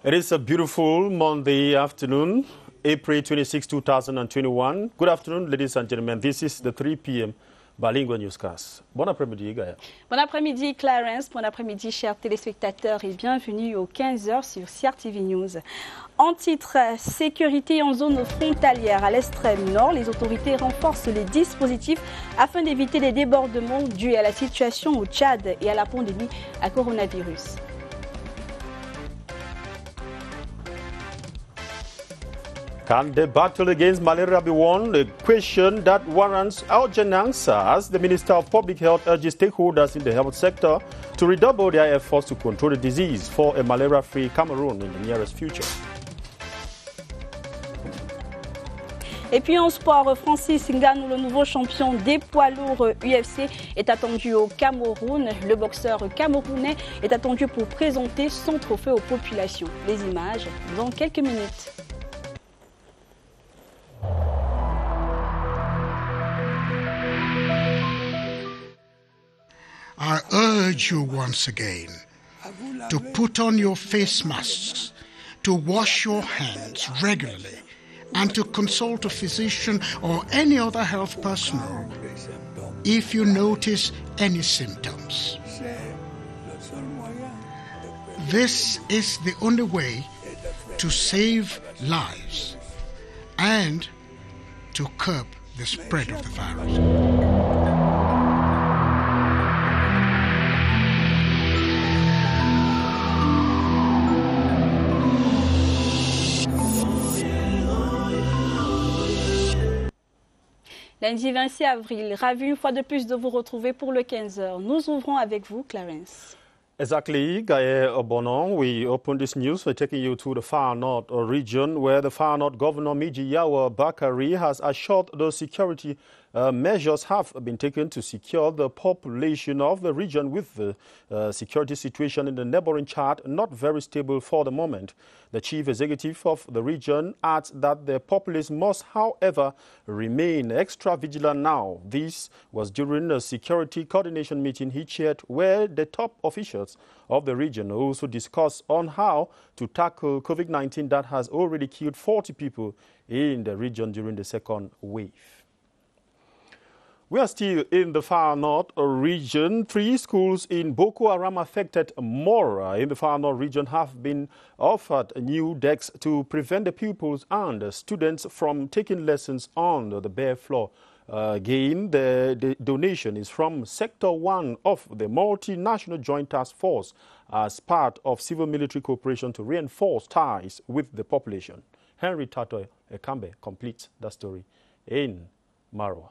It is a beautiful Monday afternoon, April 26, 2021. Good afternoon, ladies and gentlemen. This is the 3 p.m. Bilingual Newscast. Bon après-midi, Gaël. Bon après-midi, Clarence. Bon après-midi, chers téléspectateurs, et bienvenue aux 15h sur CRTV News. En titre, sécurité en zone frontalière à l'extrême nord, les autorités renforcent les dispositifs afin d'éviter les débordements dus à la situation au Tchad et à la pandémie à coronavirus. Can the battle against malaria be won? A question that warrants urgent answers. The Minister of Public Health urges stakeholders in the health sector to redouble their efforts to control the disease for a malaria-free Cameroon in the nearest future. Et puis en sport, Francis Ngannou, le nouveau champion des poids lourds UFC, est attendu au Cameroun. Le boxeur camerounais est attendu pour présenter son trophée aux populations. Les images dans quelques minutes. I urge you once again to put on your face masks, to wash your hands regularly, and to consult a physician or any other health personnel if you notice any symptoms. This is the only way to save lives and to curb the spread of the virus. Lundi 26 avril, ravi une fois de plus de vous retrouver pour le 15h. Nous ouvrons avec vous, Clarence. Exactly, Gaye Obonon. We open this news by taking you to the Far North region, where the Far North Governor Mijiyawa Bakari has assured the security measures have been taken to secure the population of the region, with the security situation in the neighboring Chad not very stable for the moment. The chief executive of the region adds that the populace must, however, remain extra vigilant now. This was during a security coordination meeting he chaired, where the top officials of the region also discussed on how to tackle COVID-19 that has already killed 40 people in the region during the second wave. We are still in the Far North region. 3 schools in Boko Haram-affected Mora in the Far North region have been offered new decks to prevent the pupils and students from taking lessons on the bare floor. Again, the donation is from Sector 1 of the Multinational Joint Task Force as part of civil-military cooperation to reinforce ties with the population. Henry Tato Ekambe completes the story in Marwa.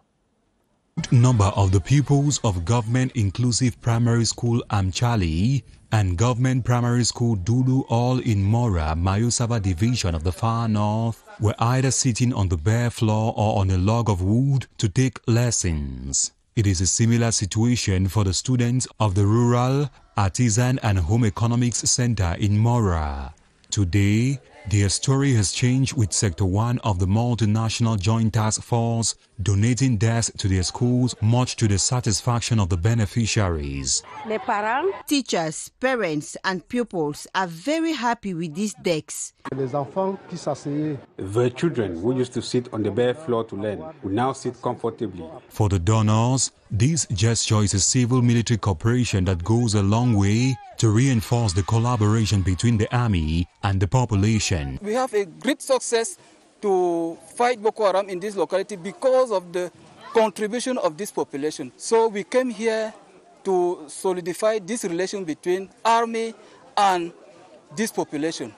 Number of the pupils of Government Inclusive Primary School Amchali and Government Primary School Dulu, all in Mora, Mayosaba Division of the Far North, were either sitting on the bare floor or on a log of wood to take lessons. It is a similar situation for the students of the Rural, Artisan and Home Economics Center in Mora. Today, their story has changed, with Sector 1 of the Multinational Joint Task Force donating desks to their schools, much to the satisfaction of the beneficiaries. Teachers, parents and pupils are very happy with these desks. The children who used to sit on the bare floor to learn will now sit comfortably. For the donors, this gesture is a civil-military cooperation that goes a long way to reinforce the collaboration between the army and the population. We have a great success to fight Boko Haram in this locality because of the contribution of this population. So we came here to solidify this relation between army and this population.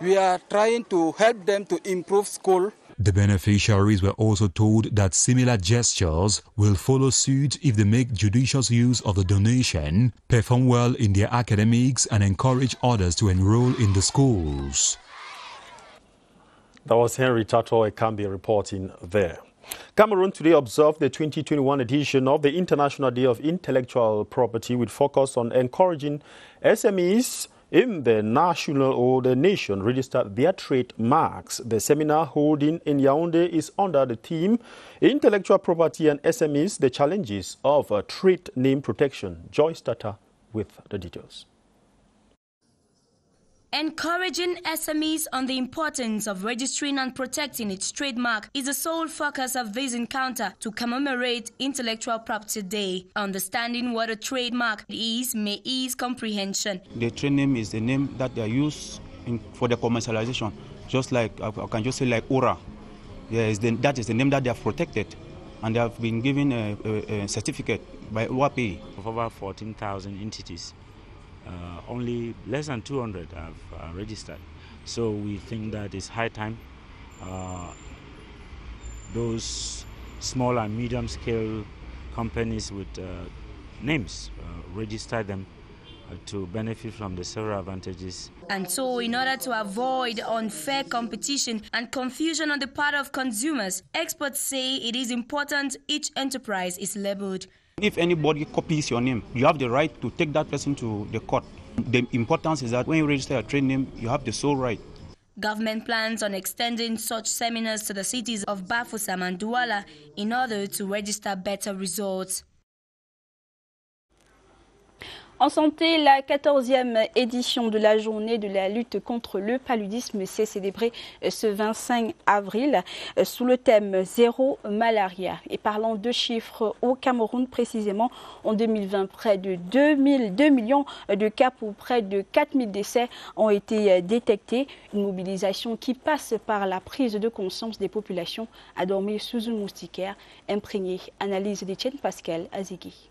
We are trying to help them to improve school. The beneficiaries were also told that similar gestures will follow suit if they make judicious use of the donation, perform well in their academics, and encourage others to enroll in the schools. That was Henry Tato Ekambi reporting there. Cameroon today observed the 2021 edition of the International Day of Intellectual Property, with focus on encouraging SMEs in the national or the nation register their trademarks. The seminar holding in Yaoundé is under the theme Intellectual Property and SMEs, the Challenges of Trade Name Protection. Joyce Tata with the details. Encouraging SMEs on the importance of registering and protecting its trademark is the sole focus of this encounter to commemorate Intellectual Property Day. Understanding what a trademark is may ease comprehension. The trade name is the name that they use for the commercialization, just like, I can just say like Ora. That is the name that they have protected, and they have been given a certificate by WAPI. Of over 14,000 entities. Only less than 200 have registered. So we think that it's high time those small and medium scale companies with names register them to benefit from the several advantages. And so, in order to avoid unfair competition and confusion on the part of consumers, experts say it is important each enterprise is labeled. If anybody copies your name, you have the right to take that person to the court. The importance is that when you register a trade name, you have the sole right. Government plans on extending such seminars to the cities of Bafoussam and Douala in order to register better results. En santé, la 14e édition de la journée de la lutte contre le paludisme s'est célébrée ce 25 avril sous le thème Zéro malaria. Et parlant de chiffres, au Cameroun précisément, en 2020, près de 2 millions de cas pour près de 4000 décès ont été détectés. Une mobilisation qui passe par la prise de conscience des populations à dormir sous une moustiquaire imprégnée. Analyse d'Etienne Pascal Azigui.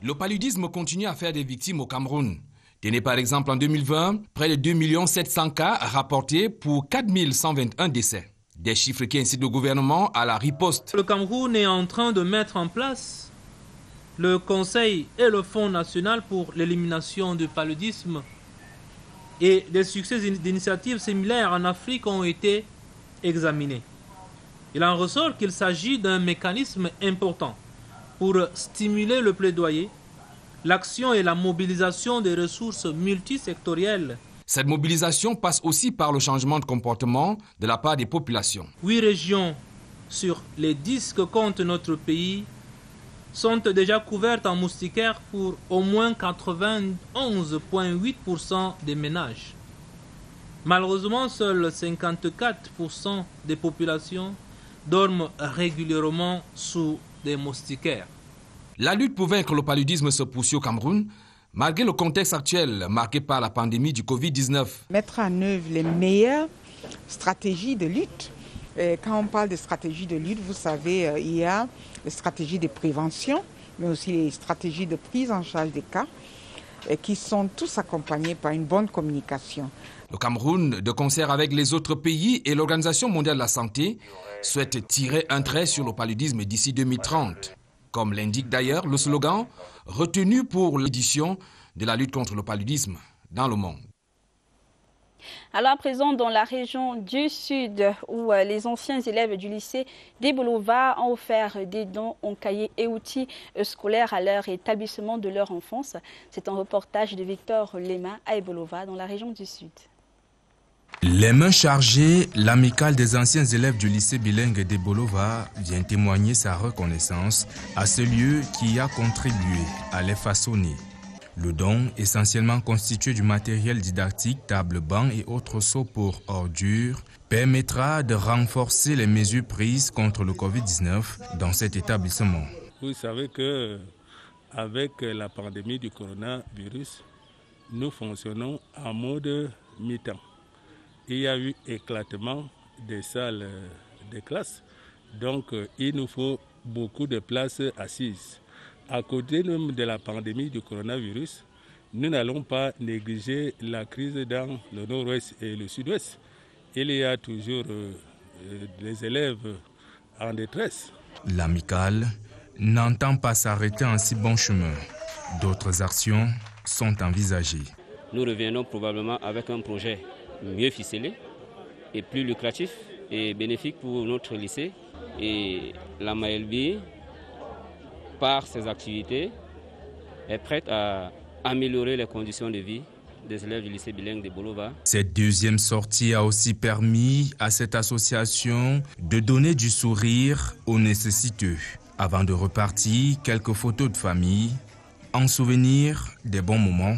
Le paludisme continue à faire des victimes au Cameroun. Tenez par exemple en 2020, près de 2 700 000 cas rapportés pour 4 121 décès. Des chiffres qui incitent le gouvernement à la riposte. Le Cameroun est en train de mettre en place le Conseil et le Fonds national pour l'élimination du paludisme. Et des succès d'initiatives similaires en Afrique ont été examinés. Il en ressort qu'il s'agit d'un mécanisme important pour stimuler le plaidoyer, l'action et la mobilisation des ressources multisectorielles. Cette mobilisation passe aussi par le changement de comportement de la part des populations. 8 régions sur les 10 que compte notre pays sont déjà couvertes en moustiquaires pour au moins 91,8% des ménages. Malheureusement, seuls 54% des populations dorment régulièrement sous des moustiquaires. La lutte pour vaincre le paludisme se poursuit au Cameroun, malgré le contexte actuel marqué par la pandémie du Covid-19. Mettre en œuvre les meilleures stratégies de lutte. Et quand on parle de stratégies de lutte, vous savez, il y a les stratégies de prévention, mais aussi les stratégies de prise en charge des cas, qui sont tous accompagnés par une bonne communication. Le Cameroun, de concert avec les autres pays et l'Organisation mondiale de la santé, souhaite tirer un trait sur le paludisme d'ici 2030. Comme l'indique d'ailleurs le slogan retenu pour l'édition de la lutte contre le paludisme dans le monde. Alors à présent, dans la région du Sud, où les anciens élèves du lycée d'Ebolova ont offert des dons en cahiers et outils scolaires à leur établissement de leur enfance. C'est un reportage de Victor Lema à Ebolova, dans la région du Sud. Les mains chargées, l'amicale des anciens élèves du lycée bilingue d'Ebolova vient témoigner sa reconnaissance à ce lieu qui a contribué à les façonner. Le don, essentiellement constitué du matériel didactique, tables, bancs et autres seaux pour ordures, permettra de renforcer les mesures prises contre le Covid-19 dans cet établissement. Vous savez qu'avec la pandémie du coronavirus, nous fonctionnons en mode mi-temps. Il y a eu éclatement des salles de classe, donc il nous faut beaucoup de places assises. À côté de la pandémie du coronavirus, nous n'allons pas négliger la crise dans le nord-ouest et le sud-ouest. Il y a toujours des élèves en détresse. L'amicale n'entend pas s'arrêter en si bon chemin. D'autres actions sont envisagées. Nous reviendrons probablement avec un projet mieux ficelé et plus lucratif et bénéfique pour notre lycée. Et la MAELB, par ses activités, est prête à améliorer les conditions de vie des élèves du lycée bilingue d'Ebolova. Cette deuxième sortie a aussi permis à cette association de donner du sourire aux nécessiteux. Avant de repartir, quelques photos de famille en souvenir des bons moments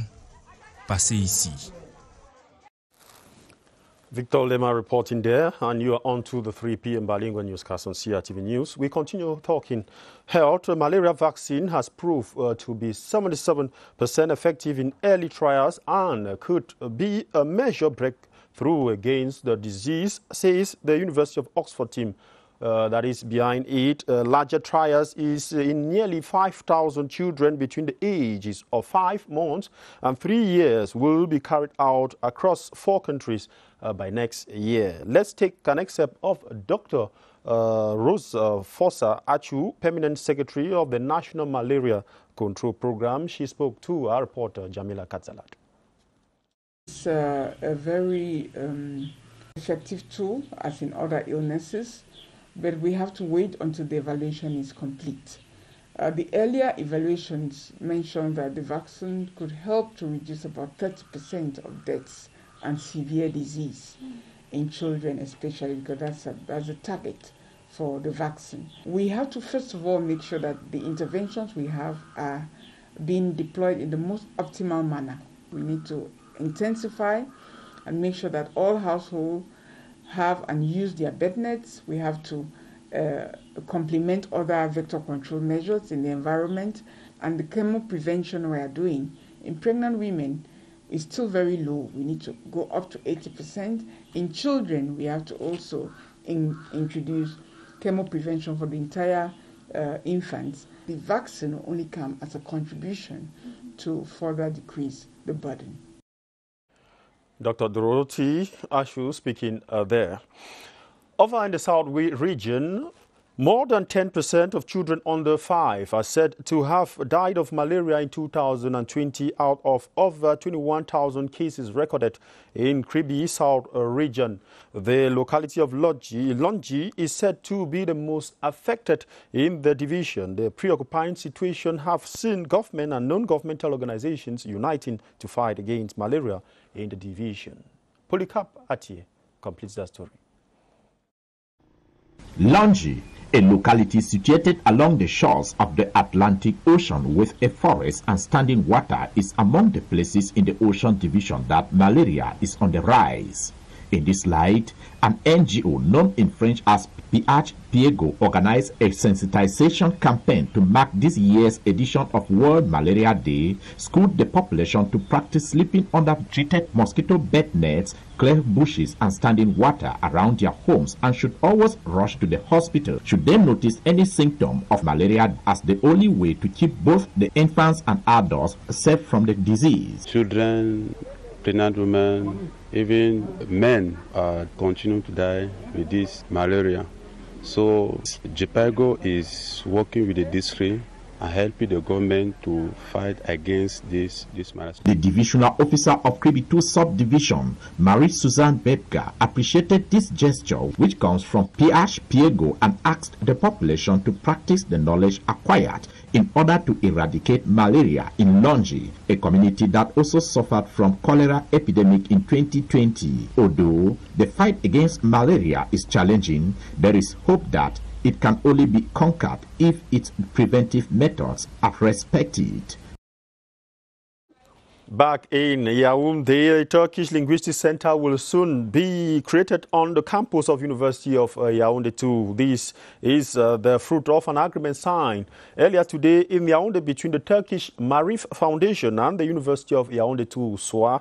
passés ici. Victor Lema reporting there, and you are on to the 3 p.m. bilingual newscast on CRTV News. We continue talking health. Malaria vaccine has proved to be 77% effective in early trials and could be a major breakthrough against the disease, says the University of Oxford team that is behind it. Larger trials is in nearly 5,000 children between the ages of 5 months and 3 years will be carried out across 4 countries by next year. Let's take an excerpt of Dr. Rose Fossa Achu, Permanent Secretary of the National Malaria Control Program. She spoke to our reporter Jamila Katzalat. It's a very effective tool, as in other illnesses, but we have to wait until the evaluation is complete. The earlier evaluations mentioned that the vaccine could help to reduce about 30% of deaths and severe disease in children, especially because that's a target for the vaccine. We have to first of all make sure that the interventions we have are being deployed in the most optimal manner. We need to intensify and make sure that all households have and use their bed nets. We have to complement other vector control measures in the environment, and the chemo prevention we are doing in pregnant women is still very low. We need to go up to 80%. In children, we have to also introduce chemo prevention for the entire infants. The vaccine will only come as a contribution to further decrease the burden. Dr. Dorothy Ashu speaking there. Over in the South region, more than 10% of children under 5 are said to have died of malaria in 2020 out of over 21,000 cases recorded in Kribi South region. The locality of Longi is said to be the most affected in the division. The preoccupying situation have seen government and non-governmental organizations uniting to fight against malaria in the division. Polycarp Atie completes that story. Longi, a locality situated along the shores of the Atlantic Ocean with a forest and standing water, is among the places in the Ocean Division that malaria is on the rise. In this light, an NGO known in French as PH Piego organized a sensitization campaign to mark this year's edition of World Malaria Day, schooled the population to practice sleeping under treated mosquito bed nets, clear bushes and standing water around their homes, and should always rush to the hospital should they notice any symptom of malaria, as the only way to keep both the infants and adults safe from the disease. Children, pregnant women, even men are continuing to die with this malaria. So JPIGO is working with the district and helping the government to fight against this malaria. The divisional officer of Kribi 2 subdivision, Marie-Suzanne Bebka, appreciated this gesture, which comes from PH Piego, and asked the population to practice the knowledge acquired in order to eradicate malaria in Longi, a community that also suffered from cholera epidemic in 2020. Although the fight against malaria is challenging, there is hope that it can only be conquered if its preventive methods are respected. Back in Yaoundé, a Turkish Linguistic Center will soon be created on the campus of University of Yaoundé 2. This is the fruit of an agreement signed earlier today in Yaoundé between the Turkish Marif Foundation and the University of Yaoundé 2 SOA.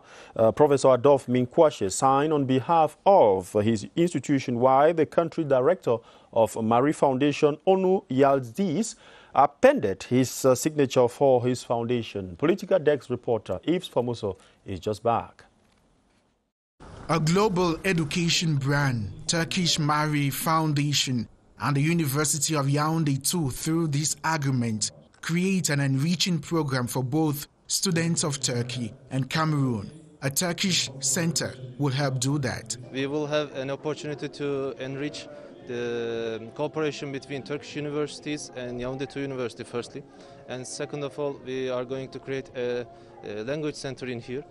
Professor Adolphe Minkwashe signed on behalf of his institution, while the country director of Marif Foundation, Onu Yildiz, appended his signature for his foundation. Political Desk reporter Yves Famoso is just back. A global education brand, Turkish Marif Foundation and the University of Yaoundé too, through this agreement, create an enriching program for both students of Turkey and Cameroon. A Turkish center will help do that. We will have an opportunity to enrich the cooperation between Turkish universities and Yaoundé 2 University firstly, and second of all, we are going to create a language center in here.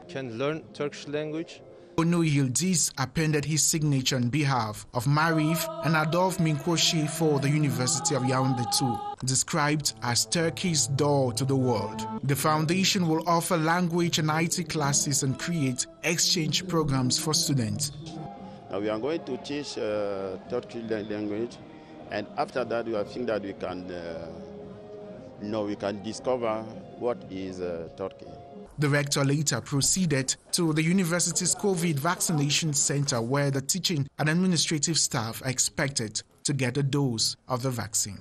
Can learn Turkish language Ono Yildiz appended his signature on behalf of Marif and Adolphe Minkwoshi for the University of Yaoundé too, described as Turkey's door to the world. The foundation will offer language and IT classes and create exchange programs for students. Now we are going to teach Turkish language, and after that I think that we can discover what is Turkey. The rector later proceeded to the university's COVID vaccination center where the teaching and administrative staff are expected to get a dose of the vaccine.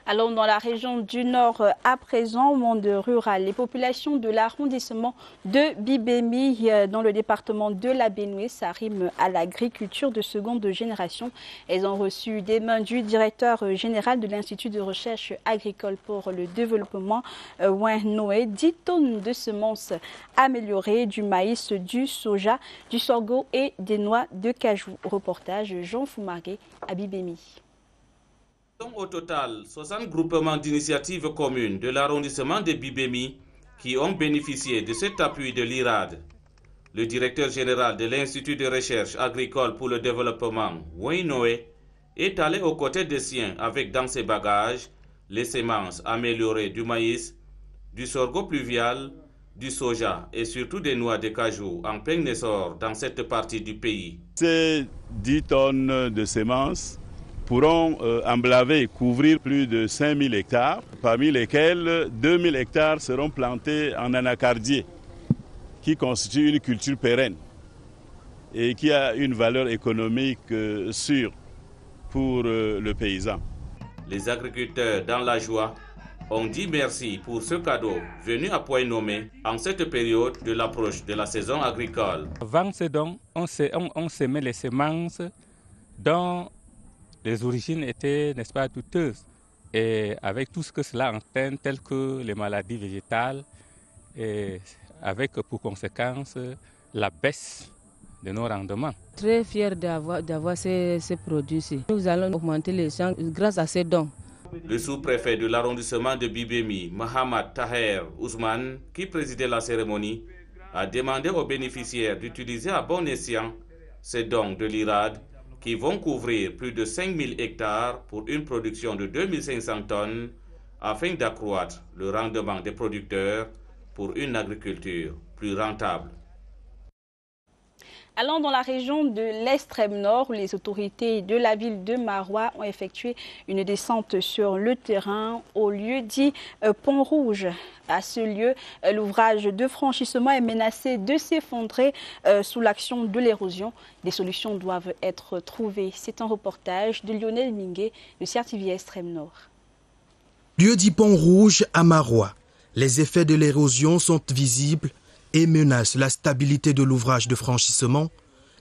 Allons dans la région du Nord à présent, au monde rural. Les populations de l'arrondissement de Bibemi dans le département de la Benue s'arriment à l'agriculture de seconde génération. Elles ont reçu des mains du directeur général de l'Institut de recherche agricole pour le développement, Wayne Noé, 10 tonnes de semences améliorées, du maïs, du soja, du sorgho et des noix de cajou. Reportage Jean Foumargué à Bibemi. Au total, 60 groupements d'initiatives communes de l'arrondissement de Bibemi qui ont bénéficié de cet appui de l'IRAD. Le directeur général de l'Institut de recherche agricole pour le développement, Wayne Noé, est allé aux côtés des siens avec dans ses bagages les semences améliorées du maïs, du sorgho pluvial, du soja et surtout des noix de cajou en plein essor dans cette partie du pays. Ces 10 tonnes de semences pourront emblaver et couvrir plus de 5000 hectares, parmi lesquels 2000 hectares seront plantés en anacardier, qui constitue une culture pérenne et qui a une valeur économique sûre pour le paysan. Les agriculteurs dans la joie ont dit merci pour ce cadeau venu à point nommé en cette période de l'approche de la saison agricole. Avant ce don, on semait les semences dont les origines étaient, n'est-ce pas, douteuses. Et avec tout ce que cela entraîne, telles que les maladies végétales, et avec pour conséquence la baisse de nos rendements. Très fiers d'avoir ces produits-ci. Nous allons augmenter les champs grâce à ces dons. Le sous-préfet de l'arrondissement de Bibemi, Mohamed Taher Ousmane, qui présidait la cérémonie, a demandé aux bénéficiaires d'utiliser à bon escient ces dons de l'IRAD qui vont couvrir plus de 5000 hectares pour une production de 2500 tonnes afin d'accroître le rendement des producteurs pour une agriculture plus rentable. Allons dans la région de l'extrême nord où les autorités de la ville de Maroua ont effectué une descente sur le terrain au lieu dit Pont-Rouge. À ce lieu, l'ouvrage de franchissement est menacé de s'effondrer sous l'action de l'érosion. Des solutions doivent être trouvées. C'est un reportage de Lionel Minguet de CRTV Extrême Nord. Lieu dit Pont-Rouge à Maroua. Les effets de l'érosion sont visibles et menace la stabilité de l'ouvrage de franchissement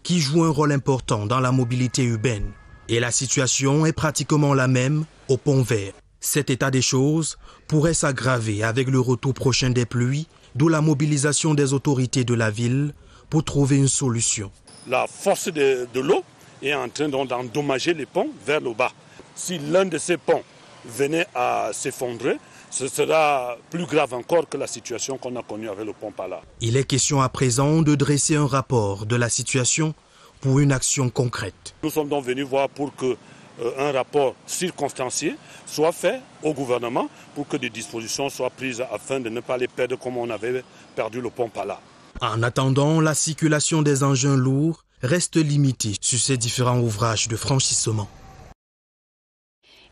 qui joue un rôle important dans la mobilité urbaine. Et la situation est pratiquement la même au Pont Vert. Cet état des choses pourrait s'aggraver avec le retour prochain des pluies, d'où la mobilisation des autorités de la ville pour trouver une solution. La force de l'eau est en train d'endommager les ponts vers le bas. Si l'un de ces ponts venait à s'effondrer, ce sera plus grave encore que la situation qu'on a connue avec le pont Pala. Il est question à présent de dresser un rapport de la situation pour une action concrète. Nous sommes donc venus voir pour qu'un rapport circonstancié soit fait au gouvernement pour que des dispositions soient prises afin de ne pas les perdre comme on avait perdu le pont Pala. En attendant, la circulation des engins lourds reste limitée sur ces différents ouvrages de franchissement.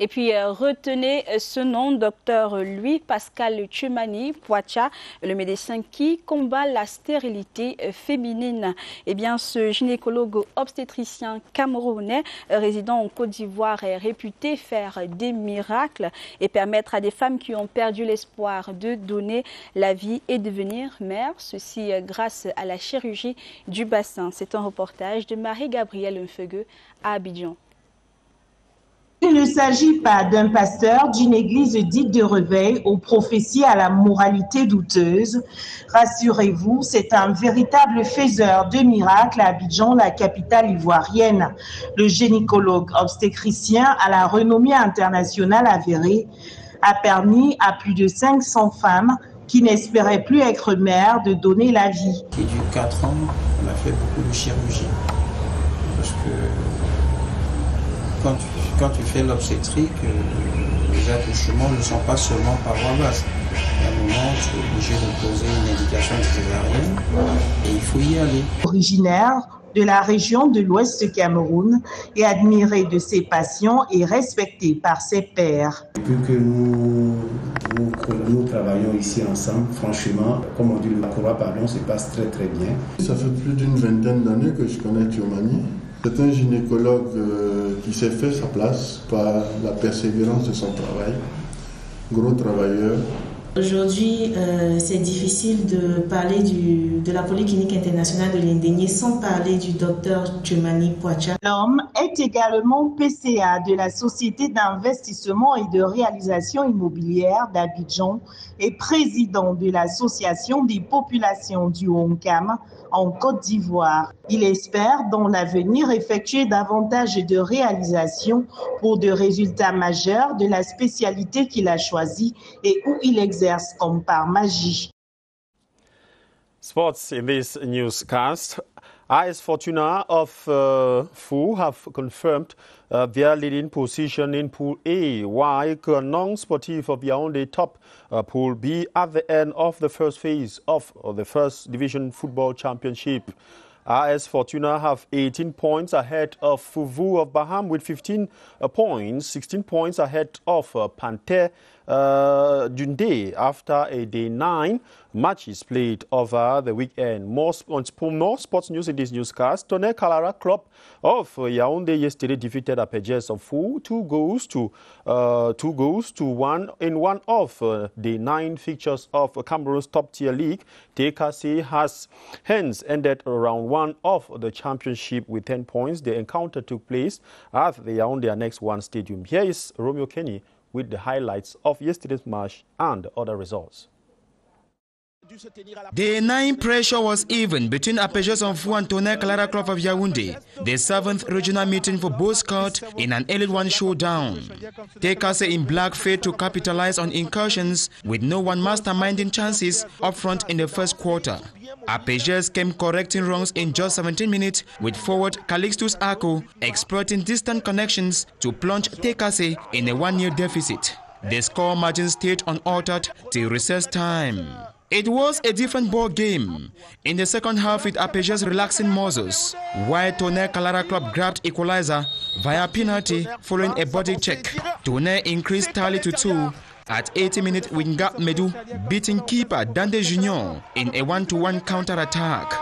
Et puis retenez ce nom, docteur Louis-Pascal Tchumani Poacha, le médecin qui combat la stérilité féminine. Eh bien, ce gynécologue obstétricien camerounais résidant en Côte d'Ivoire est réputé faire des miracles et permettre à des femmes qui ont perdu l'espoir de donner la vie et devenir mères. Ceci grâce à la chirurgie du bassin. C'est un reportage de Marie-Gabrielle Mfeugue à Abidjan. Il ne s'agit pas d'un pasteur d'une église dite de réveil aux prophéties à la moralité douteuse. Rassurez-vous, c'est un véritable faiseur de miracles à Abidjan, la capitale ivoirienne. Le gynécologue obstétricien à la renommée internationale avérée a permis à plus de 500 femmes qui n'espérait plus être mère de donner la vie. Qui dure 4 ans, on a fait beaucoup de chirurgie. Parce que quand tu fais l'obstétrique, les accouchements ne sont pas seulement par voie basse. À un moment, tu es obligé de poser une indication de césarienne et il faut y aller. Originaire de la région de l'Ouest du Cameroun et admiré de ses patients et respecté par ses pairs. Depuis que nous travaillons ici ensemble, franchement, comme on dit, le courroie, se passe très très bien. Ça fait plus d'une vingtaine d'années que je connais Tiomani. C'est un gynécologue qui s'est fait sa place par la persévérance de son travail. Gros travailleur. Aujourd'hui, c'est difficile de parler de la Polyclinique internationale de l'Indénié sans parler du docteur Tiomani Poacha. L'homme est également PCA de la Société d'investissement et de réalisation immobilière d'Abidjan et président de l'Association des populations du Honkam en Côte d'Ivoire. Il espère dans l'avenir effectuer davantage de réalisations pour de résultats majeurs de la spécialité qu'il a choisie et où il exerce comme par magie. Sports in this newscast. AS Fortuna of Fou have confirmed their leading position in Pool A, while Nong Sportif of Yaoundé top Pool B at the end of the first phase of the First Division Football Championship. AS Fortuna have 18 points ahead of Fuvu of Baham with 15 points, 16 points ahead of Panther Dundee after a day 9 matches played over the weekend. More sports news in this newscast. Tonnerre Kalara Club of Yaoundé yesterday defeated Apaches of Fou 2 goals to 1 in one of the 9 fixtures of Cameroon's top-tier league. TKC has hence ended round 1 of the championship with 10 points. The encounter took place at the Yaoundé Annex 1 Stadium. Here is Romeo Kenny with the highlights of yesterday's match and other results. Day 9 pressure was even between Apaches of Fou and Tonnerre Kalara Club of Yaoundé, the 7th regional meeting for both squads in an Elite 1 showdown. TKC in black failed to capitalize on incursions with no one masterminding chances up front in the first quarter. Apaches came correcting wrongs in just 17 minutes with forward Calixtus Ako exploiting distant connections to plunge TKC in a 1-0 deficit. The score margin stayed unaltered till recess time. It was a different ball game in the second half with Apaches relaxing muscles, while Tonnerre Kalara Club grabbed equalizer via penalty following a body check. Tonnerre increased tally to 2 at 80 minutes with Ngap Medu beating keeper Dande Junior in a 1-to-1 counter-attack.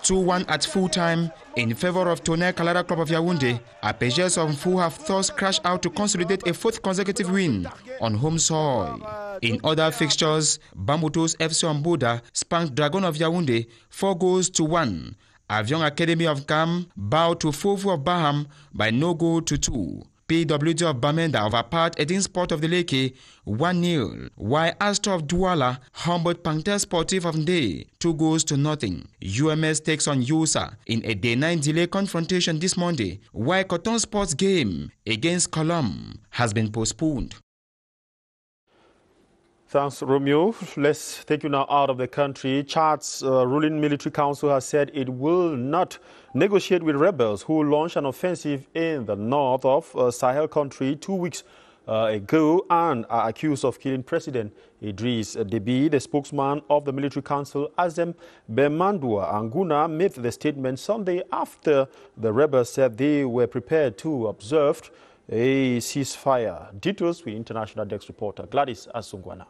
2-1 at full time in favor of Tonnerre Kalara Club of Yaoundé. Apaches of Fou have thus crashed out to consolidate a 4th consecutive win on home soil. In other fixtures, Bambutos FC Amboda spanked Dragon of Yaoundé 4-1. Avion Academy of Cam bowed to Fofu of Baham by no goal to 2. PWD of Bamenda of Apart Edin Sport of the Leke 1-0, while Astor of Douala humbled Panther Sportif of Ndé 2-0. UMS takes on Yusa in a day 9 delay confrontation this Monday, while Coton Sports game against Colombe has been postponed. Thanks, Romeo. Let's take you now out of the country. Chad's ruling military council has said it will not negotiate with rebels who launched an offensive in the north of Sahel country 2 weeks ago and are accused of killing President Idris Deby. The spokesman of the military council, Azem Bemandua Anguna, made the statement Sunday after the rebels said they were prepared to observe a ceasefire. Details with International Desk reporter Gladys Asungwana.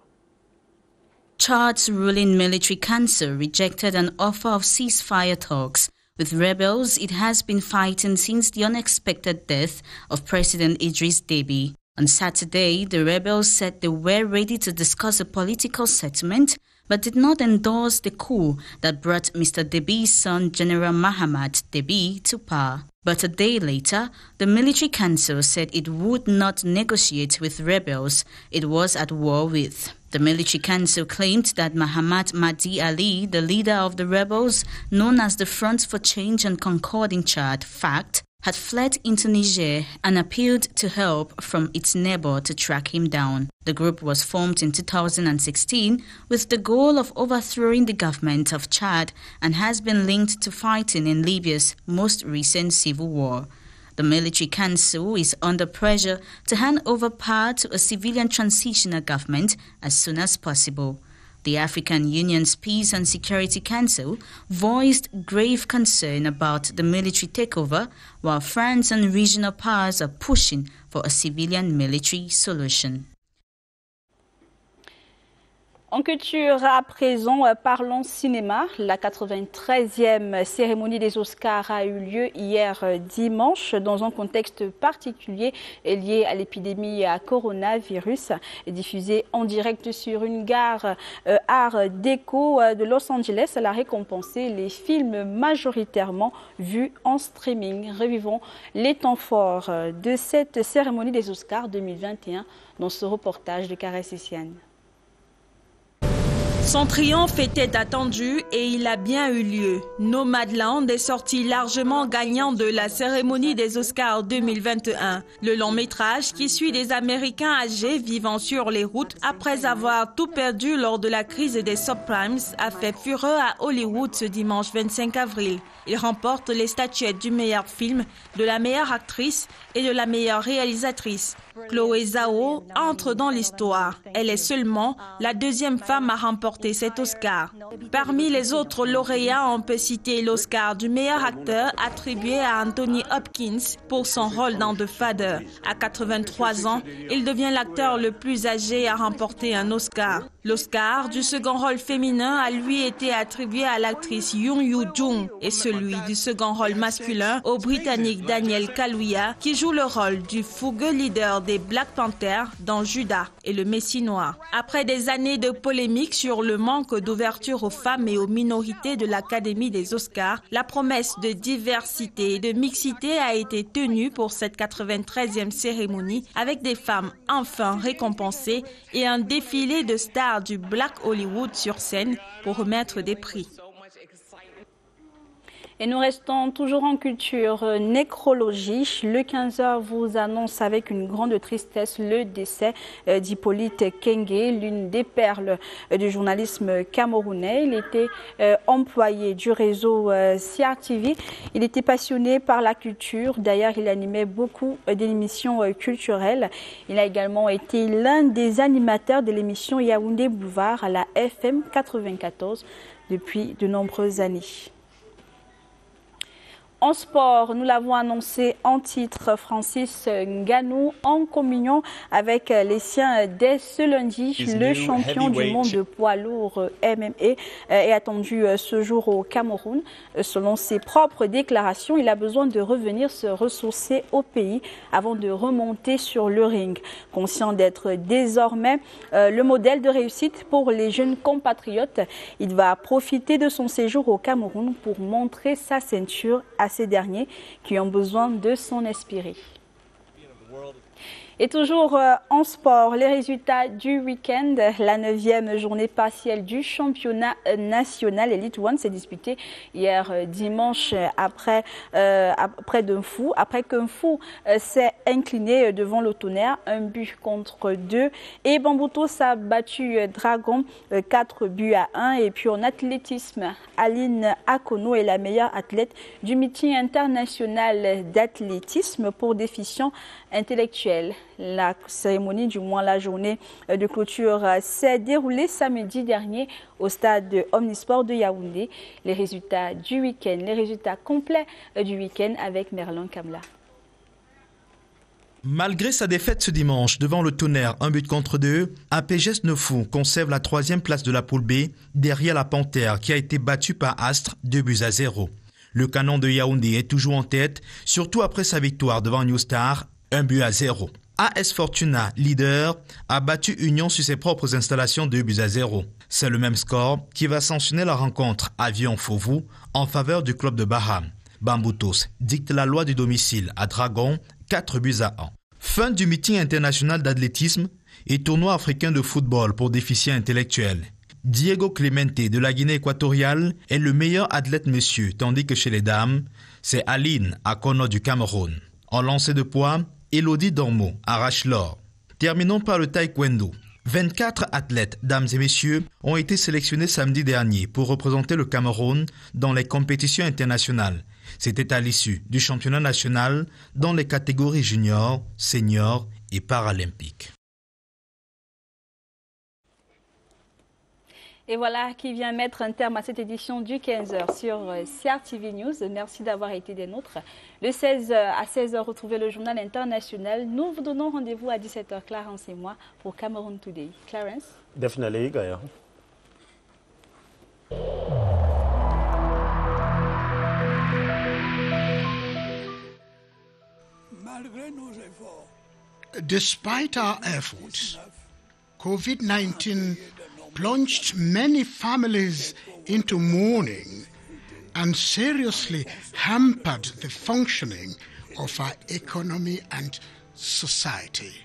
Chad's ruling military council rejected an offer of ceasefire talks with rebels it has been fighting since the unexpected death of President Idris Deby. On Saturday, the rebels said they were ready to discuss a political settlement but did not endorse the coup that brought Mr. Deby's son, General Mahamat Deby, to power. But a day later, the military council said it would not negotiate with rebels it was at war with. The military council claimed that Mahamat Mahdi Ali, the leader of the rebels, known as the Front for Change and Concord in Chad, FACT, had fled into Niger and appealed to help from its neighbor to track him down. The group was formed in 2016 with the goal of overthrowing the government of Chad and has been linked to fighting in Libya's most recent civil war. The military council is under pressure to hand over power to a civilian transitional government as soon as possible. The African Union's Peace and Security Council voiced grave concern about the military takeover, while France and regional powers are pushing for a civilian military solution. En culture à présent, parlons cinéma. La 93e cérémonie des Oscars a eu lieu hier dimanche dans un contexte particulier lié à l'épidémie à coronavirus, diffusée en direct sur une gare Art Déco de Los Angeles. Elle a récompensé les films majoritairement vus en streaming. Revivons les temps forts de cette cérémonie des Oscars 2021 dans ce reportage de Caresse Essiane. Son triomphe était attendu et il a bien eu lieu. Nomadland est sorti largement gagnant de la cérémonie des Oscars 2021. Le long métrage qui suit des Américains âgés vivant sur les routes après avoir tout perdu lors de la crise des subprimes a fait fureur à Hollywood ce dimanche 25 avril. Il remporte les statuettes du meilleur film, de la meilleure actrice et de la meilleure réalisatrice. Chloé Zhao entre dans l'histoire. Elle est seulement la deuxième femme à remporter cet Oscar. Parmi les autres lauréats, on peut citer l'Oscar du meilleur acteur attribué à Anthony Hopkins pour son rôle dans The Father. À 83 ans, il devient l'acteur le plus âgé à remporter un Oscar. L'Oscar du second rôle féminin a lui été attribué à l'actrice Yoon Yoo-jung et celui du second rôle masculin au Britannique Daniel Kaluuya qui joue le rôle du fougueux leader des Black Panthers dans Judas et le Messie noir. Après des années de polémiques sur le manque d'ouverture aux femmes et aux minorités de l'Académie des Oscars, la promesse de diversité et de mixité a été tenue pour cette 93e cérémonie avec des femmes enfin récompensées et un défilé de stars du Black Hollywood sur scène pour remettre des prix. Et nous restons toujours en culture nécrologie. Le 15h vous annonce avec une grande tristesse le décès d'Hippolyte Kenge, l'une des perles du journalisme camerounais. Il était employé du réseau CRTV. Il était passionné par la culture. D'ailleurs, il animait beaucoup d'émissions culturelles. Il a également été l'un des animateurs de l'émission Yaoundé Boulevard à la FM 94 depuis de nombreuses années. En sport, nous l'avons annoncé en titre, Francis Ngannou en communion avec les siens dès ce lundi. Le champion du monde de poids lourd MMA est attendu ce jour au Cameroun. Selon ses propres déclarations, il a besoin de revenir se ressourcer au pays avant de remonter sur le ring. Conscient d'être désormais le modèle de réussite pour les jeunes compatriotes, il va profiter de son séjour au Cameroun pour montrer sa ceinture à ces derniers qui ont besoin de s'en inspirer. Et toujours en sport, les résultats du week-end. La 9e journée partielle du championnat national Elite One s'est disputée hier dimanche après qu'un fou s'est incliné devant le Tonnerre, 1-2. Et Bambuto s'est battu Dragon 4-1. Et puis en athlétisme, Aline Akono est la meilleure athlète du meeting international d'athlétisme pour déficients intellectuels. La cérémonie, du moins la journée de clôture, s'est déroulée samedi dernier au stade Omnisport de Yaoundé. Les résultats du week-end, les résultats complets du week-end avec Merlin Kamla. Malgré sa défaite ce dimanche devant le Tonnerre 1-2, APGS Nefou conserve la 3e place de la poule B derrière la Panthère qui a été battue par Astre 2-0. Le Canon de Yaoundé est toujours en tête, surtout après sa victoire devant New Star 1-0. AS Fortuna, leader, a battu Union sur ses propres installations 2-0. C'est le même score qui va sanctionner la rencontre Avion-Fauvou en faveur du club de Baham. Bamboutos dicte la loi du domicile à Dragon 4-1. Fin du meeting international d'athlétisme et tournoi africain de football pour déficients intellectuels. Diego Clemente de la Guinée équatoriale est le meilleur athlète monsieur, tandis que chez les dames, c'est Aline Akono du Cameroun. En lancer de poids, Elodie Dormo arrache l'or. Terminons par le taekwondo. 24 athlètes, dames et messieurs, ont été sélectionnés samedi dernier pour représenter le Cameroun dans les compétitions internationales. C'était à l'issue du championnat national dans les catégories juniors, seniors et paralympiques. Et voilà qui vient mettre un terme à cette édition du 15h sur CRTV News. Merci d'avoir été des nôtres. Le 16 à 16h, retrouvez le journal international. Nous vous donnons rendez-vous à 17h, Clarence et moi, pour Cameroun Today. Clarence? Definitely, Gaia. Despite our efforts, COVID-19 plunged many families into mourning and seriously hampered the functioning of our economy and society.